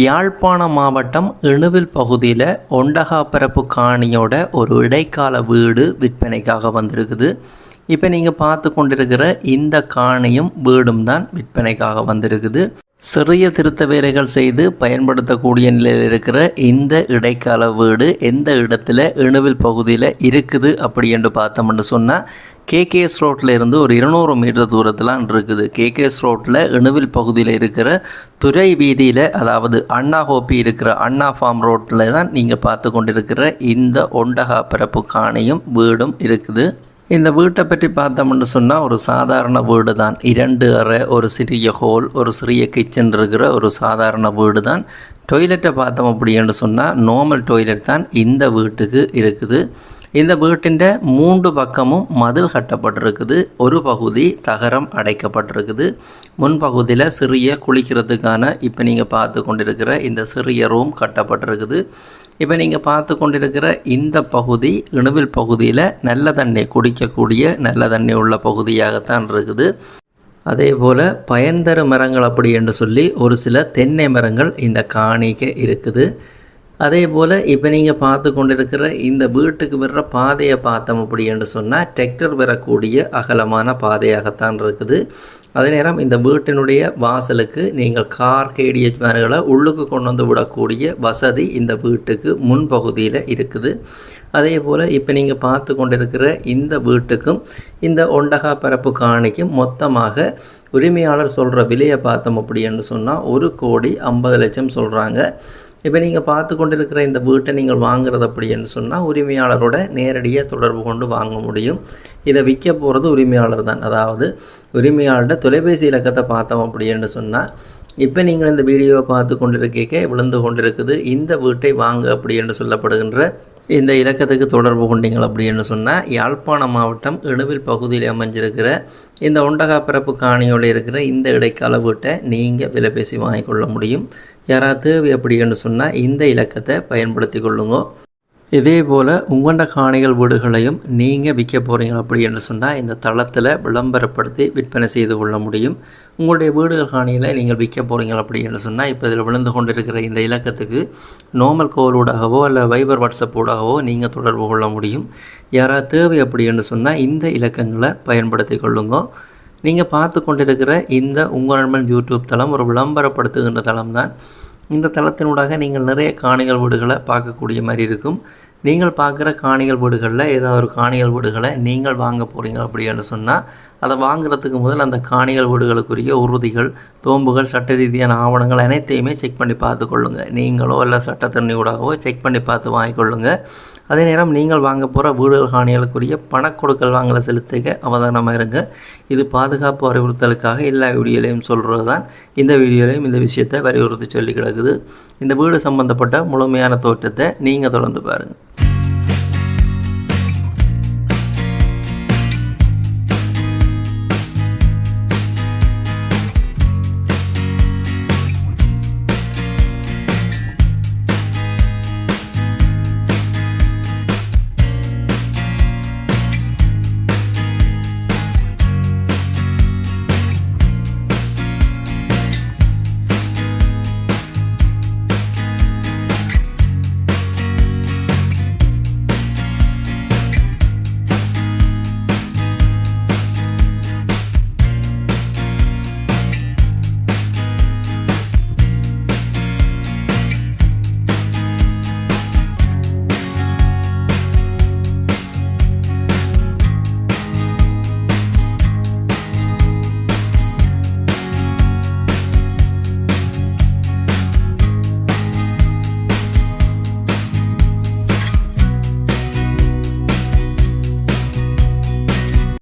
யாழ்ப்பாணம் மாவட்டம் இணுவில் பகுதியில் ஒண்டகாப்பரப்பு காணியோட ஒரு இடைக்கால வீடு விற்பனைக்காக வந்திருக்குது. இப்போ நீங்கள் பார்த்து கொண்டிருக்கிற இந்த காணியும் வீடும் தான் விற்பனைக்காக வந்திருக்குது. சிறிய திருத்த வேலைகள் செய்து பயன்படுத்தக்கூடிய நிலையில் இருக்கிற இந்த இடைக்கால வீடு எந்த இடத்துல இணுவில் பகுதியில் இருக்குது அப்படி என்று பார்த்தோம்னு சொன்னால் கேகேஎஸ் ரோட்டில் இருந்து ஒரு 200 மீட்டர் தூரத்தில் இருக்குது. கேகேஎஸ் ரோட்டில் இணுவில் பகுதியில் இருக்கிற துறை வீதியில், அதாவது அண்ணா ஹோப்பி இருக்கிற அண்ணா ஃபார்ம் ரோட்டில் தான் நீங்கள் பார்த்து கொண்டிருக்கிற இந்த ஒண்டகாப்பரப்பு காணியும் வீடும் இருக்குது. இந்த வீட்டை பற்றி பார்த்தோம்னு சொன்னால் ஒரு சாதாரண வீடு தான். 2 அறை, ஒரு சிறிய ஹோல், ஒரு சிறிய கிச்சன் இருக்கிற ஒரு சாதாரண வீடு தான். டொய்லெட்டை பார்த்தோம் அப்படின்னு சொன்னால் நார்மல் டொய்லெட் தான் இந்த வீட்டுக்கு இருக்குது. இந்த வீட்டின் 3 பக்கமும் மதில் கட்டப்பட்டிருக்குது. ஒரு பகுதி தகரம் அடைக்கப்பட்டிருக்குது. முன்பகுதியில் சிறிய குளிக்கிறதுக்கான இப்போ நீங்கள் பார்த்து கொண்டிருக்கிற இந்த சிறிய ரூம் கட்டப்பட்டிருக்குது. இப்போ நீங்கள் பார்த்து கொண்டிருக்கிற இந்த பகுதி இணுவில் பகுதியில் நல்ல தண்ணி குடிக்கக்கூடிய நல்ல தண்ணி உள்ள பகுதியாகத்தான் இருக்குது. அதே போல் பயன்தரு மரங்கள் அப்படி என்று சொல்லி ஒரு சில தென்னை மரங்கள் இந்த காணிக்கு இருக்குது. அதே போல் இப்போ நீங்கள் பார்த்து கொண்டிருக்கிற இந்த வீட்டுக்கு வர்ற பாதையை பார்த்தோம் அப்படி என்று சொன்னால் டிராக்டர் வரக்கூடிய அகலமான பாதையாகத்தான் இருக்குது. அதே நேரம் இந்த வீட்டினுடைய வாசலுக்கு நீங்கள் கார் கேடிஎச் வேன்களை உள்ளுக்கு கொண்டு வந்து விடக்கூடிய வசதி இந்த வீட்டுக்கு முன்பகுதியில் இருக்குது. அதே போல் இப்போ நீங்கள் பார்த்து கொண்டிருக்கிற இந்த வீட்டுக்கும் இந்த ஒண்டகாப்பரப்பு காணிக்கும் மொத்தமாக உரிமையாளர் சொல்கிற விலையை பார்த்தோம் அப்படின்னு சொன்னால் 1,50,00,000 சொல்கிறாங்க. இப்போ நீங்கள் பார்த்து கொண்டிருக்கிற இந்த வீட்டை நீங்கள் வாங்குறது அப்படின்னு சொன்னால் உரிமையாளரோட நேரடியாக தொடர்பு கொண்டு வாங்க முடியும். இதை விற்க போகிறது உரிமையாளர் தான். அதாவது உரிமையாளர்கிட்ட தொலைபேசி இலக்கத்தை பார்த்தோம் அப்படின்னு சொன்னால் இப்போ நீங்கள் இந்த வீடியோவை பார்த்து கொண்டிருக்க விழுந்து கொண்டிருக்குது இந்த வீட்டை வாங்க அப்படி என்று சொல்லப்படுகின்ற இந்த இலக்கத்துக்கு தொடர்பு கொண்டீங்கள் அப்படின்னு சொன்னால் யாழ்ப்பாணம் மாவட்டம் இணுவில் பகுதியில் அமைஞ்சிருக்கிற இந்த ஒண்டகாப்பரப்பு காணியோடு இருக்கிற இந்த இடைக்கால வீட்டை நீங்கள் விலை பேசி வாங்கிக்கொள்ள முடியும். யாராவது தேவை அப்படின்னு சொன்னால் இந்த இலக்கத்தை பயன்படுத்தி கொள்ளுங்க. இதே போல் உங்களோட காணிகள் வீடுகளையும் நீங்கள் விற்க போகிறீங்க அப்படி என்று சொன்னால் இந்த தளத்தில் விளம்பரப்படுத்தி விற்பனை செய்து கொள்ள முடியும். உங்களுடைய வீடுகள் காணிகளை நீங்கள் விற்க போகிறீங்க அப்படி என்று சொன்னால் இப்போ இதில் விழுந்து கொண்டிருக்கிற இந்த இலக்கத்துக்கு நார்மல் கோல் ஊடாகவோ இல்லை வைபர் வாட்ஸ்அப் ஊடாகவோ நீங்கள் தொடர்பு கொள்ள முடியும். யாராவது தேவை அப்படி என்று சொன்னால் இந்த இலக்கங்களை பயன்படுத்தி கொள்ளுங்க. நீங்கள் பார்த்து கொண்டிருக்கிற இந்த உங்கள் யூடியூப் தளம் ஒரு விளம்பரப்படுத்துகின்ற தளம் தான். இந்த தளத்தினூடாக நீங்கள் நிறைய காணிகள் வீடுகளை பார்க்கக்கூடிய மாதிரி இருக்கும். நீங்கள் பார்க்குற காணிகள் வீடுகளில் ஏதாவது ஒரு காணிகள் வீடுகளை நீங்கள் வாங்க போகிறீங்க அப்படின்னு சொன்னால் அதை வாங்குறதுக்கு முதல் அந்த காணிகள் வீடுகளுக்குரிய உறுதிகள், தோம்புகள், சட்ட ரீதியான ஆவணங்கள் அனைத்தையுமே செக் பண்ணி பார்த்து கொள்ளுங்கள். நீங்களோ இல்லை சட்டத்தரணியூடாகவோ செக் பண்ணி பார்த்து வாங்கிக்கொள்ளுங்கள். அதே நேரம் நீங்கள் வாங்க போகிற வீடுகள் காணிகளுக்குரிய பணக்கொடுக்கல் வாங்கலை செலுத்திக்க அவதானமாக இருங்க. இது பாதுகாப்பு அறிவுறுத்தலுக்காக எல்லா வீடியோலையும் சொல்கிறது தான். இந்த வீடியோலையும் இந்த விஷயத்தை வலியுறுத்தி சொல்லி கிடக்குது. இந்த வீடு சம்பந்தப்பட்ட முழுமையான தோற்றத்தை நீங்கள் தொடர்ந்து பாருங்கள்.